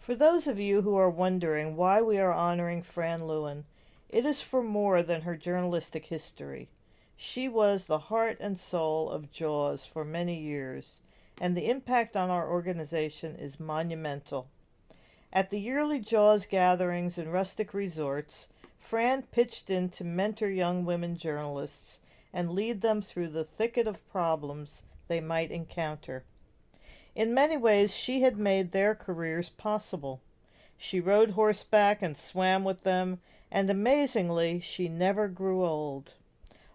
For those of you who are wondering why we are honoring Fran Lewin, it is for more than her journalistic history. She was the heart and soul of JAWS for many years, and the impact on our organization is monumental. At the yearly JAWS gatherings and rustic resorts, Fran pitched in to mentor young women journalists and lead them through the thicket of problems they might encounter. In many ways, she had made their careers possible. She rode horseback and swam with them, and amazingly, she never grew old.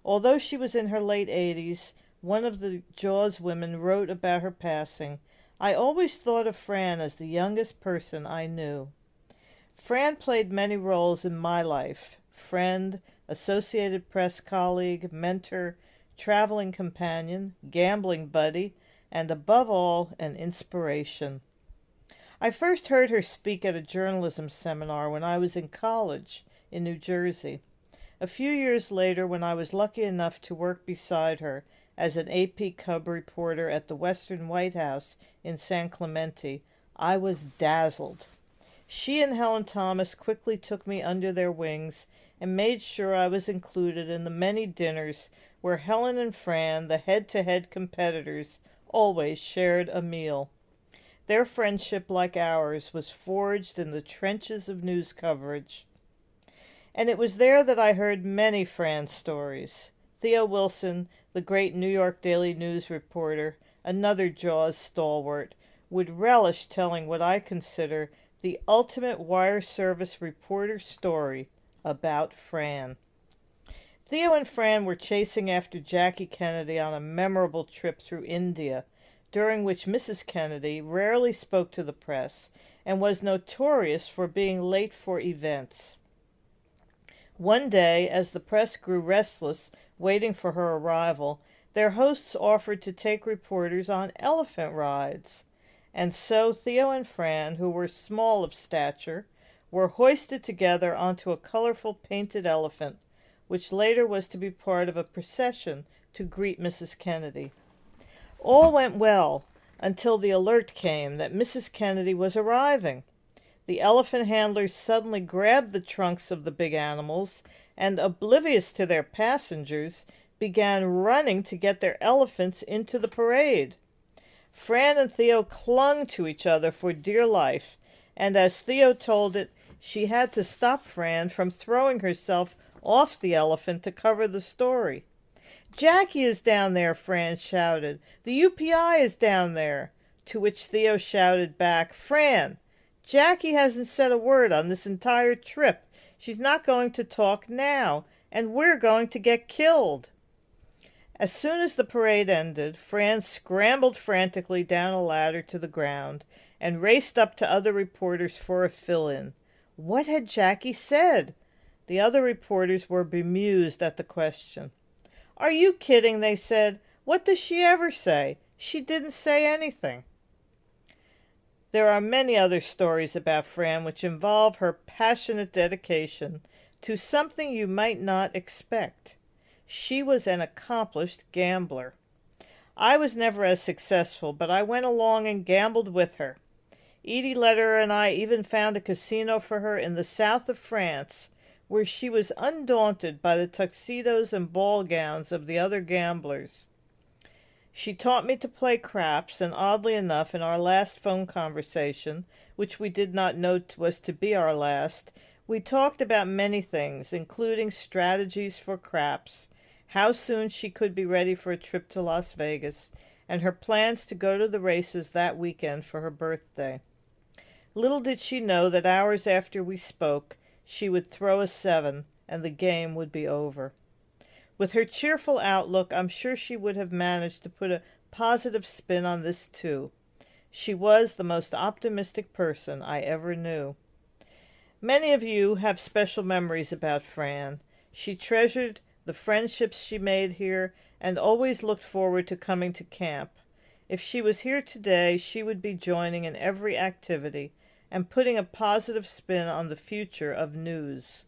Although she was in her late 80s, one of the JAWS women wrote about her passing, "I always thought of Fran as the youngest person I knew." Fran played many roles in my life: friend, Associated Press colleague, mentor, traveling companion, gambling buddy, and above all, an inspiration. I first heard her speak at a journalism seminar when I was in college in New Jersey. A few years later, when I was lucky enough to work beside her as an AP Cub reporter at the Western White House in San Clemente, I was dazzled. She and Helen Thomas quickly took me under their wings and made sure I was included in the many dinners where Helen and Fran, the head-to-head competitors, always shared a meal. Their friendship, like ours, was forged in the trenches of news coverage. And it was there that I heard many Fran stories. Theo Wilson, the great New York Daily News reporter, another JAWS stalwart, would relish telling what I consider the ultimate wire service reporter story about Fran. Theo and Fran were chasing after Jackie Kennedy on a memorable trip through India, during which Mrs. Kennedy rarely spoke to the press and was notorious for being late for events. One day, as the press grew restless waiting for her arrival, their hosts offered to take reporters on elephant rides. And so Theo and Fran, who were small of stature, were hoisted together onto a colorful painted elephant, which later was to be part of a procession to greet Mrs. Kennedy. All went well until the alert came that Mrs. Kennedy was arriving. The elephant handlers suddenly grabbed the trunks of the big animals and, oblivious to their passengers, began running to get their elephants into the parade. Fran and Theo clung to each other for dear life, and as Theo told it, she had to stop Fran from throwing herself off the elephant to cover the story. "Jackie is down there," Fran shouted. "The UPI is down there." To which Theo shouted back, "Fran, Jackie hasn't said a word on this entire trip. She's not going to talk now, and we're going to get killed." As soon as the parade ended, Fran scrambled frantically down a ladder to the ground and raced up to other reporters for a fill-in. What had Jackie said? The other reporters were bemused at the question. "Are you kidding?" they said. "What does she ever say? She didn't say anything." There are many other stories about Fran which involve her passionate dedication to something you might not expect. She was an accomplished gambler. I was never as successful, but I went along and gambled with her. Edie Lederer and I even found a casino for her in the south of France, where she was undaunted by the tuxedos and ball gowns of the other gamblers. She taught me to play craps, and oddly enough, in our last phone conversation, which we did not know was to be our last, we talked about many things, including strategies for craps, how soon she could be ready for a trip to Las Vegas, and her plans to go to the races that weekend for her birthday. Little did she know that hours after we spoke, she would throw a 7, and the game would be over. With her cheerful outlook, I'm sure she would have managed to put a positive spin on this too. She was the most optimistic person I ever knew. Many of you have special memories about Fran. She treasured the friendships she made here and always looked forward to coming to camp. If she was here today, she would be joining in every activity and putting a positive spin on the future of news.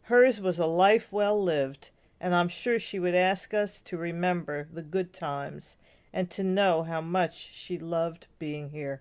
Hers was a life well lived, and I'm sure she would ask us to remember the good times and to know how much she loved being here.